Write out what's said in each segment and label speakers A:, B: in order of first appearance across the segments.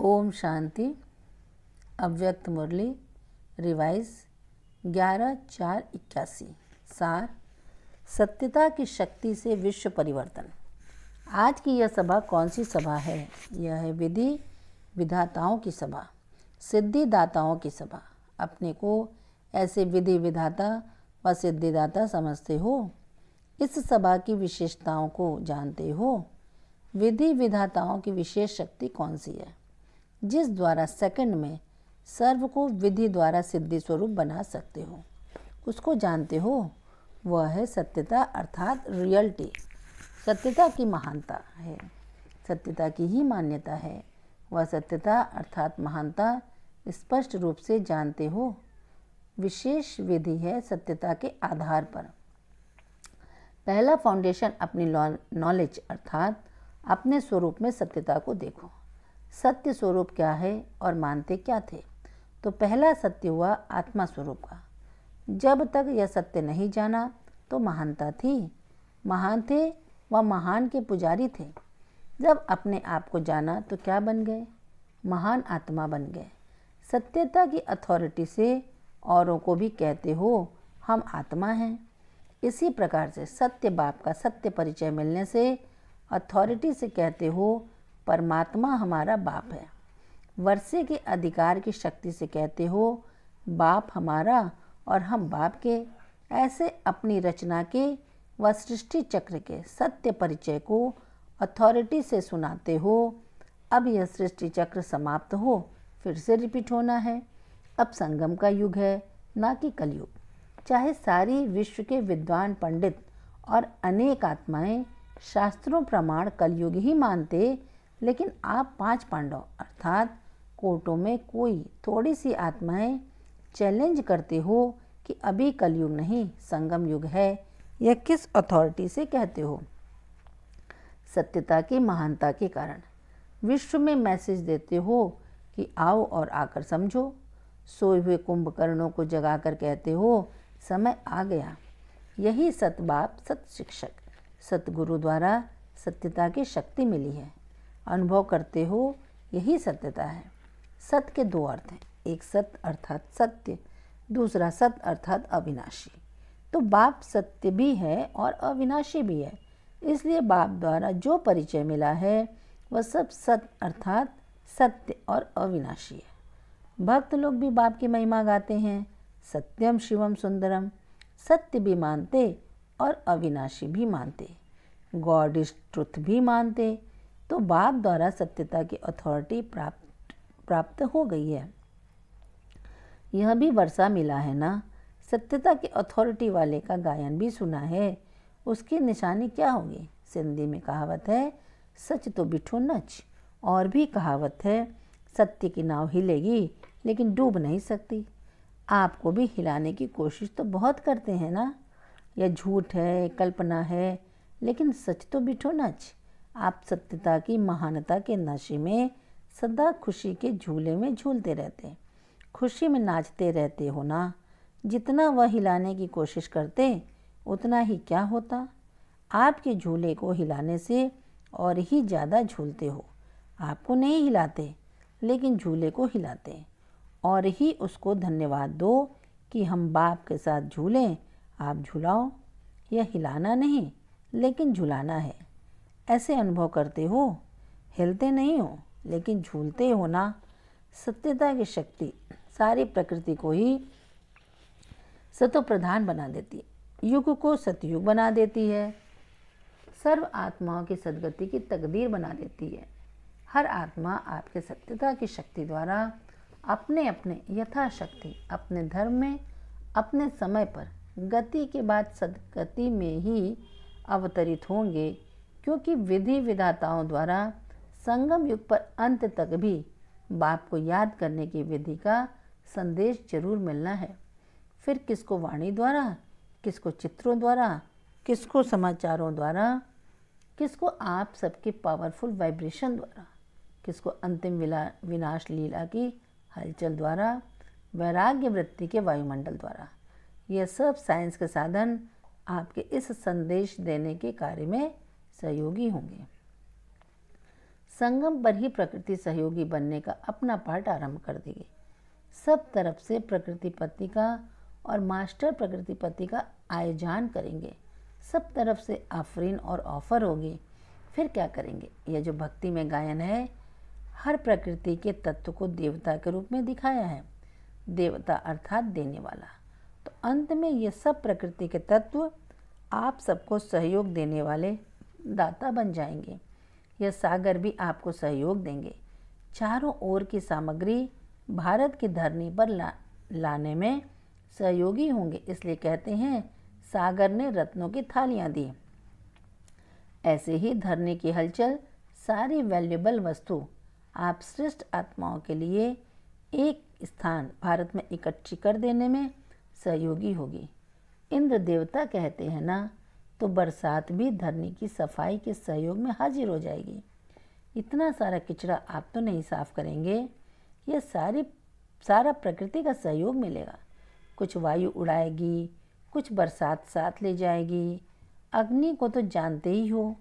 A: ओम शांति। अव्यक्त मुरली रिवाइज 11/4/81। सार, सत्यता की शक्ति से विश्व परिवर्तन। आज की यह सभा कौन सी सभा है? यह है विधि विधाताओं की सभा, सिद्धिदाताओं की सभा। अपने को ऐसे विधि विधाता व सिद्धिदाता समझते हो? इस सभा की विशेषताओं को जानते हो? विधि विधाताओं की विशेष शक्ति कौन सी है जिस द्वारा सेकंड में सर्व को विधि द्वारा सिद्धि स्वरूप बना सकते हो? उसको जानते हो? वह है सत्यता अर्थात रियलिटी। सत्यता की महानता है, सत्यता की ही मान्यता है। वह सत्यता अर्थात महानता स्पष्ट रूप से जानते हो। विशेष विधि है सत्यता के आधार पर। पहला फाउंडेशन अपनी नॉलेज अर्थात अपने स्वरूप में सत्यता को देखो। सत्य स्वरूप क्या है और मानते क्या थे? तो पहला सत्य हुआ आत्मा स्वरूप का। जब तक यह सत्य नहीं जाना तो महानता थी, महान थे व महान के पुजारी थे। जब अपने आप को जाना तो क्या बन गए? महान आत्मा बन गए। सत्यता की अथॉरिटी से औरों को भी कहते हो हम आत्मा हैं। इसी प्रकार से सत्य बाप का सत्य परिचय मिलने से अथॉरिटी से कहते हो परमात्मा हमारा बाप है। वर्षे के अधिकार की शक्ति से कहते हो बाप हमारा और हम बाप के। ऐसे अपनी रचना के व सृष्टि चक्र के सत्य परिचय को अथॉरिटी से सुनाते हो। अब यह सृष्टि चक्र समाप्त हो फिर से रिपीट होना है। अब संगम का युग है, ना कि कलयुग। चाहे सारी विश्व के विद्वान पंडित और अनेक आत्माएं शास्त्रों प्रमाण कलयुग ही मानते, लेकिन आप 5 पांडव अर्थात कोटों में कोई थोड़ी सी आत्माएं चैलेंज करते हो कि अभी कलयुग नहीं संगम युग है। यह किस अथॉरिटी से कहते हो? सत्यता की महानता के कारण। विश्व में मैसेज देते हो कि आओ और आकर समझो। सोए हुए कुंभकर्णों को जगाकर कहते हो समय आ गया। यही सतबाप सत शिक्षक सतगुरु द्वारा सत्यता की शक्ति मिली है। अनुभव करते हो यही सत्यता है। सत्य के 2 अर्थ हैं, एक सत्य अर्थात सत्य, दूसरा सत्य अर्थात अविनाशी। तो बाप सत्य भी है और अविनाशी भी है, इसलिए बाप द्वारा जो परिचय मिला है वह सब सत्य अर्थात सत्य और अविनाशी है। भक्त लोग भी बाप की महिमा गाते हैं, सत्यम शिवम सुंदरम। सत्य भी मानते और अविनाशी भी मानते, गॉड इज ट्रुथ भी मानते। तो बाप द्वारा सत्यता की अथॉरिटी प्राप्त हो गई है। यह भी वर्षा मिला है ना। सत्यता की अथॉरिटी वाले का गायन भी सुना है। उसकी निशानी क्या होगी? सिंधी में कहावत है सच तो बिठो नच। और भी कहावत है सत्य की नाव हिलेगी लेकिन डूब नहीं सकती। आपको भी हिलाने की कोशिश तो बहुत करते हैं ना। यह झूठ है, कल्पना है, लेकिन सच तो बिठो नच। आप सत्यता की महानता के नशे में सदा खुशी के झूले में झूलते रहते, खुशी में नाचते रहते हो ना। जितना वह हिलाने की कोशिश करते उतना ही क्या होता? आपके झूले को हिलाने से और ही ज़्यादा झूलते हो। आपको नहीं हिलाते लेकिन झूले को हिलाते और ही उसको धन्यवाद दो कि हम बाप के साथ झूलें। आप झुलाओ। यह हिलाना नहीं लेकिन झुलाना है। ऐसे अनुभव करते हो, हिलते नहीं हो लेकिन झूलते हो ना। सत्यता की शक्ति सारी प्रकृति को ही सतो प्रधान बना देती है, युग को सतयुग बना देती है, सर्व आत्माओं की सदगति की तकदीर बना देती है। हर आत्मा आपके सत्यता की शक्ति द्वारा अपने अपने यथाशक्ति अपने धर्म में अपने समय पर गति के बाद सदगति में ही अवतरित होंगे, क्योंकि विधि विधाताओं द्वारा संगम युग पर अंत तक भी बाप को याद करने की विधि का संदेश जरूर मिलना है। फिर किसको वाणी द्वारा, किसको चित्रों द्वारा, किसको समाचारों द्वारा, किसको आप सबके पावरफुल वाइब्रेशन द्वारा, किसको अंतिम विनाश लीला की हलचल द्वारा, वैराग्य वृत्ति के वायुमंडल द्वारा। यह सब साइंस के साधन आपके इस संदेश देने के कार्य में सहयोगी होंगे। संगम पर ही प्रकृति सहयोगी बनने का अपना पाठ आरंभ कर देगी। सब तरफ से प्रकृति पति का और मास्टर प्रकृति पति का आयोजन करेंगे। सब तरफ से आफरीन और ऑफर होगी। फिर क्या करेंगे? यह जो भक्ति में गायन है, हर प्रकृति के तत्व को देवता के रूप में दिखाया है। देवता अर्थात देने वाला। तो अंत में ये सब प्रकृति के तत्व आप सबको सहयोग देने वाले दाता बन जाएंगे। यह सागर भी आपको सहयोग देंगे। चारों ओर की सामग्री भारत की धरनी पर लाने में सहयोगी होंगे। इसलिए कहते हैं सागर ने रत्नों की थालियां दी। ऐसे ही धरनी की हलचल सारी वैल्यूएबल वस्तु आप श्रेष्ठ आत्माओं के लिए एक स्थान भारत में इकट्ठी कर देने में सहयोगी होगी। इंद्र देवता कहते हैं ना, तो बरसात भी धरनी की सफाई के सहयोग में हाजिर हो जाएगी। इतना सारा किचड़ा आप तो नहीं साफ करेंगे, यह सारा प्रकृति का सहयोग मिलेगा। कुछ वायु उड़ाएगी, कुछ बरसात साथ ले जाएगी। अग्नि को तो जानते ही हो।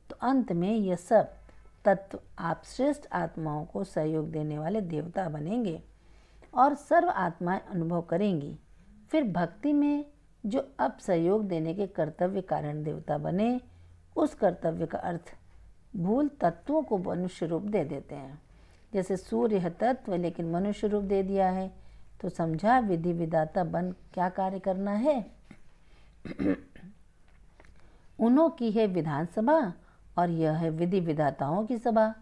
A: तो अंत में यह सब तत्व आप श्रेष्ठ आत्माओं को सहयोग देने वाले देवता बनेंगे और सर्व आत्माएं अनुभव करेंगी। फिर भक्ति में जो अब सहयोग देने के कर्तव्य कारण देवता बने, उस कर्तव्य का अर्थ भूल तत्वों को मनुष्य रूप दे देते हैं। जैसे सूर्य है तत्व, लेकिन मनुष्य रूप दे दिया है, तो समझा विधि विधाता बन क्या कार्य करना है। उन्हों की है विधानसभा और यह है विधि विधाताओं की सभा।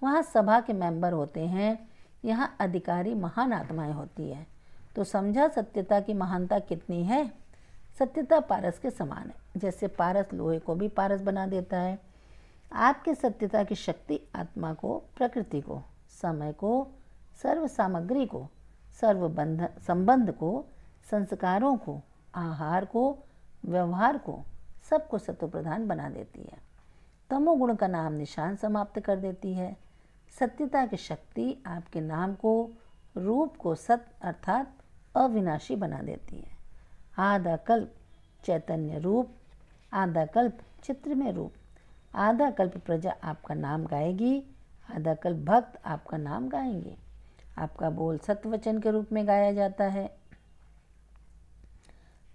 A: वहाँ सभा के मेंबर होते हैं, यहाँ अधिकारी महान आत्माएं होती है। तो समझा सत्यता की महानता कितनी है। सत्यता पारस के समान है। जैसे पारस लोहे को भी पारस बना देता है, आपके सत्यता की शक्ति आत्मा को, प्रकृति को, समय को, सर्व सामग्री को, सर्व संबंध को, संस्कारों को, आहार को, व्यवहार को, सबको सत्व प्रधान बना देती है। तमोगुण का नाम निशान समाप्त कर देती है। सत्यता की शक्ति आपके नाम को, रूप को सत्य अर्थात अविनाशी बना देती है। आधा कल्प चैतन्य रूप, आधा कल्प चित्र में रूप, आधा कल्प प्रजा आपका नाम गाएगी, आधा कल्प भक्त आपका नाम गाएंगे। आपका बोल सत्वचन के रूप में गाया जाता है।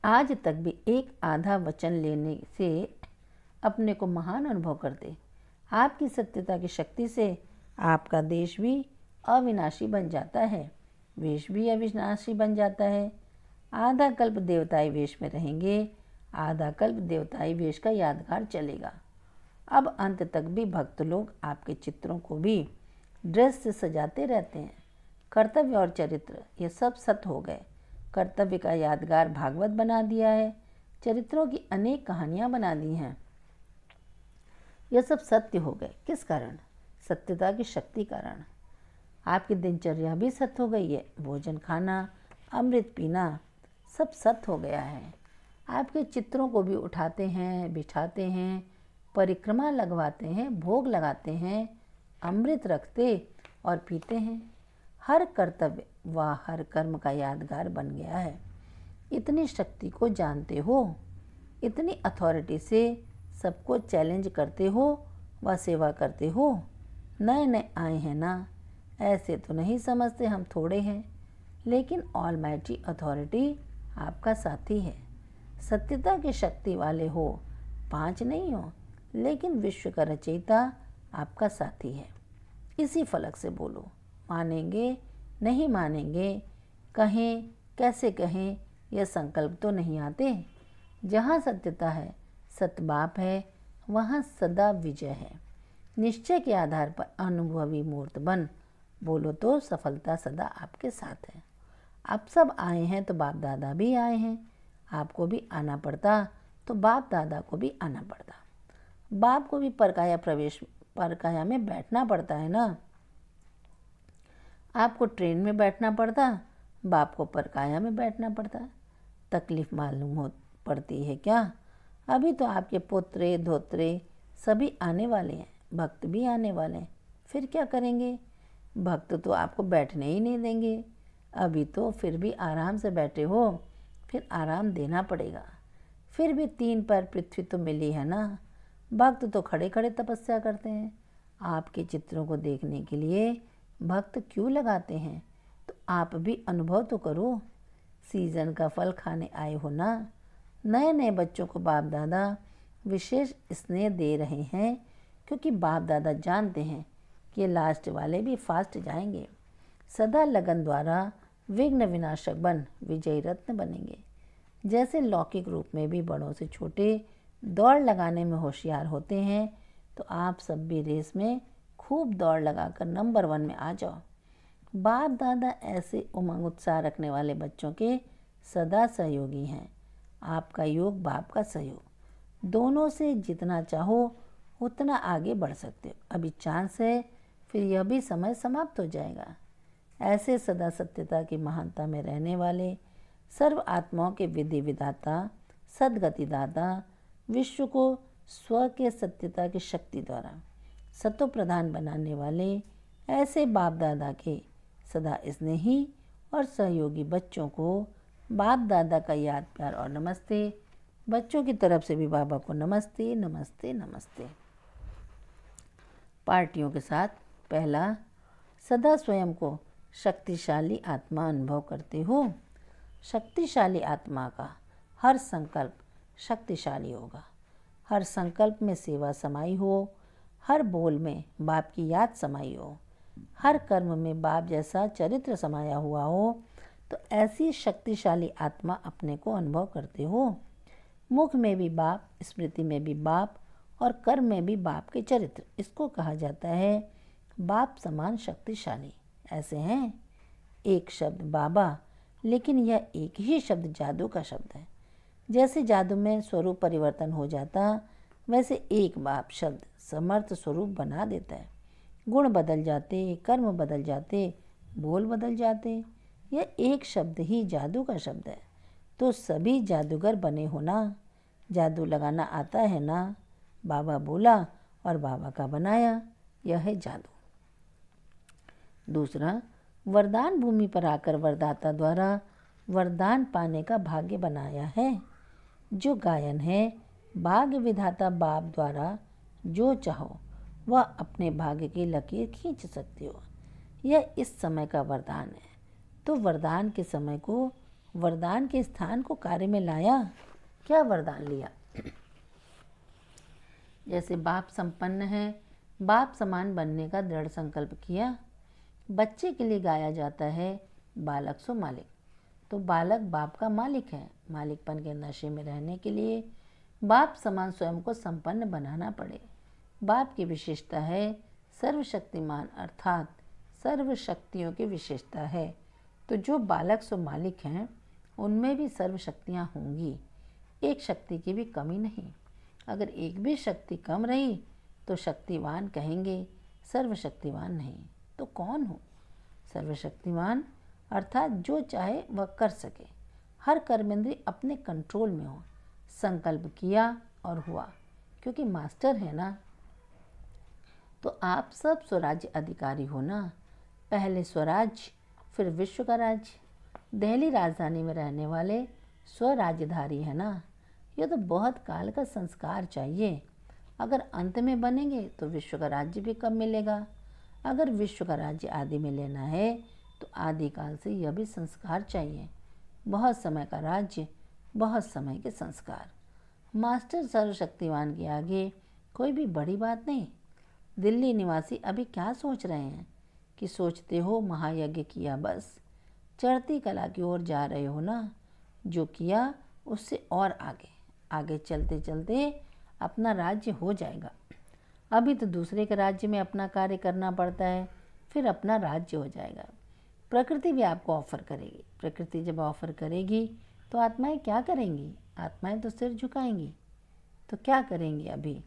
A: आज तक भी एक आधा वचन लेने से अपने को महान अनुभव करते। आपकी सत्यता की शक्ति से आपका देश भी अविनाशी बन जाता है, वेश भी अविनाशी बन जाता है। आधा कल्प देवताई वेश में रहेंगे, आधा कल्प देवताई वेश का यादगार चलेगा। अब अंत तक भी भक्त लोग आपके चित्रों को भी ड्रेस से सजाते रहते हैं। कर्तव्य और चरित्र ये सब सत्य हो गए। कर्तव्य का यादगार भागवत बना दिया है, चरित्रों की अनेक कहानियाँ बना दी हैं। यह सब सत्य हो गए। किस कारण? सत्यता की शक्ति कारण। आपकी दिनचर्या भी सत्य हो गई है। भोजन खाना, अमृत पीना सब सत्य हो गया है। आपके चित्रों को भी उठाते हैं, बिठाते हैं, परिक्रमा लगवाते हैं, भोग लगाते हैं, अमृत रखते और पीते हैं। हर कर्तव्य व हर कर्म का यादगार बन गया है। इतनी शक्ति को जानते हो, इतनी अथॉरिटी से सबको चैलेंज करते हो व सेवा करते हो। नए नए आए हैं ना, ऐसे तो नहीं समझते हम थोड़े हैं, लेकिन ऑलमाइटी अथॉरिटी आपका साथी है। सत्यता की शक्ति वाले हो, 5 नहीं हो, लेकिन विश्व का रचयिता आपका साथी है। इसी फलक से बोलो। मानेंगे नहीं मानेंगे, कहें कैसे कहें, यह संकल्प तो नहीं आते। जहाँ सत्यता है, सतबाप है, वहाँ सदा विजय है। निश्चय के आधार पर अनुभवी मूर्त बन बोलो तो सफलता सदा आपके साथ है। आप सब आए हैं तो बाप दादा भी आए हैं। आपको भी आना पड़ता तो बाप दादा को भी आना पड़ता। बाप को भी परकाया में बैठना पड़ता है ना। आपको ट्रेन में बैठना पड़ता, बाप को परकाया में बैठना पड़ता। तकलीफ मालूम हो पड़ती है क्या? अभी तो आपके पोत्रे धोत्रे सभी आने वाले हैं, भक्त भी आने वाले हैं। फिर क्या करेंगे? भक्त तो आपको बैठने ही नहीं देंगे। अभी तो फिर भी आराम से बैठे हो, फिर आराम देना पड़ेगा। फिर भी 3 पैर पृथ्वी तो मिली है ना। भक्त तो खड़े खड़े तपस्या करते हैं, आपके चित्रों को देखने के लिए भक्त क्यों लगाते हैं, तो आप भी अनुभव तो करो। सीजन का फल खाने आए हो ना। नए नए बच्चों को बाप दादा विशेष स्नेह दे रहे हैं, क्योंकि बाप दादा जानते हैं कि लास्ट वाले भी फास्ट जाएंगे। सदा लगन द्वारा विघ्न विनाशक बन विजयी रत्न बनेंगे। जैसे लौकिक रूप में भी बड़ों से छोटे दौड़ लगाने में होशियार होते हैं, तो आप सब भी रेस में खूब दौड़ लगाकर नंबर 1 में आ जाओ। बाप दादा ऐसे उमंग उत्साह रखने वाले बच्चों के सदा सहयोगी हैं। आपका योग बाप का सहयोग, दोनों से जितना चाहो उतना आगे बढ़ सकते हो। अभी चांस है, फिर यह भी समय समाप्त हो जाएगा। ऐसे सदा सत्यता की महानता में रहने वाले सर्व आत्माओं के विधि विधाता, सद्गतिदाता, विश्व को स्व के सत्यता की शक्ति द्वारा सतो प्रधान बनाने वाले ऐसे बाप दादा के सदा स्नेही और सहयोगी बच्चों को बाप दादा का याद प्यार और नमस्ते। बच्चों की तरफ से भी बाबा को नमस्ते नमस्ते नमस्ते। पार्टियों के साथ पहला, सदा स्वयं को शक्तिशाली आत्मा अनुभव करते हो। शक्तिशाली आत्मा का हर संकल्प शक्तिशाली होगा। हर संकल्प में सेवा समाई हो, हर बोल में बाप की याद समाई हो, हर कर्म में बाप जैसा चरित्र समाया हुआ हो, तो ऐसी शक्तिशाली आत्मा अपने को अनुभव करते हो। मुख में भी बाप, स्मृति में भी बाप और कर्म में भी बाप के चरित्र। इसको कहा जाता है बाप समान शक्तिशाली। ऐसे हैं एक शब्द बाबा, लेकिन यह एक ही शब्द जादू का शब्द है। जैसे जादू में स्वरूप परिवर्तन हो जाता, वैसे एक बाप शब्द समर्थ स्वरूप बना देता है। गुण बदल जाते, कर्म बदल जाते, बोल बदल जाते। यह एक शब्द ही जादू का शब्द है। तो सभी जादूगर बने हो ना। जादू लगाना आता है ना। बाबा बोला और बाबा का बनाया, यह है जादू। दूसरा, वरदान भूमि पर आकर वरदाता द्वारा वरदान पाने का भाग्य बनाया है। जो गायन है, भाग्य विधाता बाप द्वारा जो चाहो वह अपने भाग्य की लकीर खींच सकते हो। यह इस समय का वरदान है। तो वरदान के समय को, वरदान के स्थान को कार्य में लाया। क्या वरदान लिया? जैसे बाप संपन्न है, बाप समान बनने का दृढ़ संकल्प किया। बच्चे के लिए गाया जाता है बालक सो मालिक। तो बालक बाप का मालिक है। मालिकपन के नशे में रहने के लिए बाप समान स्वयं को संपन्न बनाना पड़े। बाप की विशेषता है सर्वशक्तिमान, अर्थात सर्व शक्तियों की विशेषता है। तो जो बालक सो मालिक हैं, उनमें भी सर्व शक्तियाँ होंगी। एक शक्ति की भी कमी नहीं। अगर एक भी शक्ति कम रही तो शक्तिवान कहेंगे, सर्वशक्तिवान नहीं। तो कौन हो? सर्वशक्तिवान अर्थात जो चाहे वह कर सके, हर कर्मेंद्रिय अपने कंट्रोल में हो। संकल्प किया और हुआ, क्योंकि मास्टर है ना। तो आप सब स्वराज्य अधिकारी हो ना। पहले स्वराज्य, फिर विश्व का राज्य। दिल्ली राजधानी में रहने वाले स्वराज्यधारी है ना। यह तो बहुत काल का संस्कार चाहिए। अगर अंत में बनेंगे तो विश्व का राज्य भी कब मिलेगा। अगर विश्व का राज्य आदि में लेना है तो आदिकाल से यह भी संस्कार चाहिए। बहुत समय का राज्य, बहुत समय के संस्कार। मास्टर सर्वशक्तिवान के आगे कोई भी बड़ी बात नहीं। दिल्ली निवासी अभी क्या सोच रहे हैं कि सोचते हो महायज्ञ किया, बस चढ़ती कला की ओर जा रहे हो ना। जो किया उससे और आगे आगे चलते चलते अपना राज्य हो जाएगा। अभी तो दूसरे के राज्य में अपना कार्य करना पड़ता है, फिर अपना राज्य हो जाएगा। प्रकृति भी आपको ऑफर करेगी। प्रकृति जब ऑफर करेगी तो आत्माएं क्या करेंगी? आत्माएं तो सिर झुकाएंगी। तो क्या करेंगी? अभी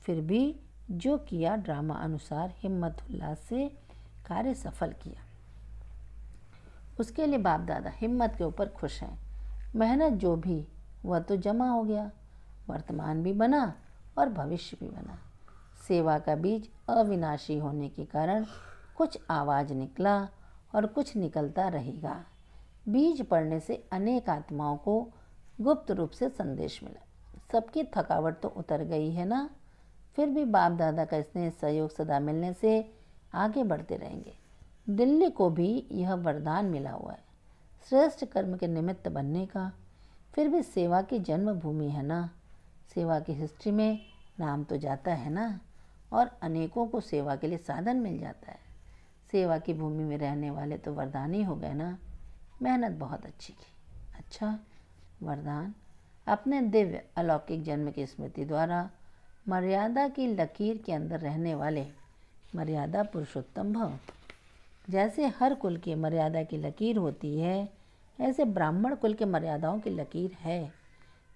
A: फिर भी जो किया ड्रामा अनुसार हिम्मत उल्लास से कार्य सफल किया, उसके लिए बाप दादा हिम्मत के ऊपर खुश हैं। मेहनत जो भी वह तो जमा हो गया, वर्तमान भी बना और भविष्य भी बना। सेवा का बीज अविनाशी होने के कारण कुछ आवाज़ निकला और कुछ निकलता रहेगा। बीज पड़ने से अनेक आत्माओं को गुप्त रूप से संदेश मिला। सबकी थकावट तो उतर गई है ना। फिर भी बाप दादा का स्नेह सहयोग सदा मिलने से आगे बढ़ते रहेंगे। दिल्ली को भी यह वरदान मिला हुआ है, श्रेष्ठ कर्म के निमित्त बनने का। फिर भी सेवा की जन्मभूमि है ना, सेवा की हिस्ट्री में नाम तो जाता है ना, और अनेकों को सेवा के लिए साधन मिल जाता है। सेवा की भूमि में रहने वाले तो वरदानी हो गए ना। मेहनत बहुत अच्छी की। अच्छा, वरदान, अपने दिव्य अलौकिक जन्म की स्मृति द्वारा मर्यादा की लकीर के अंदर रहने वाले मर्यादा पुरुषोत्तम भव। जैसे हर कुल की मर्यादा की लकीर होती है, ऐसे ब्राह्मण कुल के मर्यादाओं की लकीर है।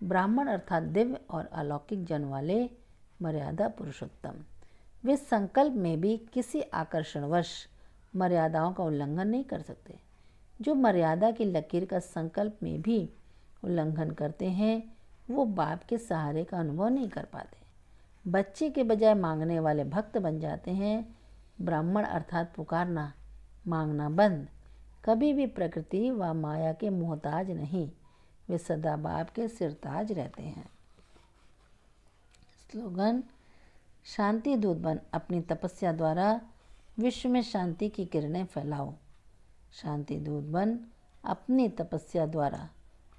A: ब्राह्मण अर्थात दिव्य और अलौकिक जन्म वाले मर्यादा पुरुषोत्तम। वे संकल्प में भी किसी आकर्षणवश मर्यादाओं का उल्लंघन नहीं कर सकते। जो मर्यादा की लकीर का संकल्प में भी उल्लंघन करते हैं, वो बाप के सहारे का अनुभव नहीं कर पाते। बच्चे के बजाय मांगने वाले भक्त बन जाते हैं। ब्राह्मण अर्थात पुकारना, मांगना बंद। कभी भी प्रकृति व माया के मोहताज नहीं, वे सदा बाप के सिरताज रहते हैं। स्लोगन, शांति दूत बन अपनी तपस्या द्वारा विश्व में शांति की किरणें फैलाओ। शांति दूत बन अपनी तपस्या द्वारा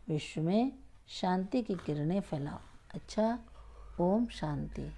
A: विश्व में शांति की किरणें फैलाओ। अच्छा, ओम शांति।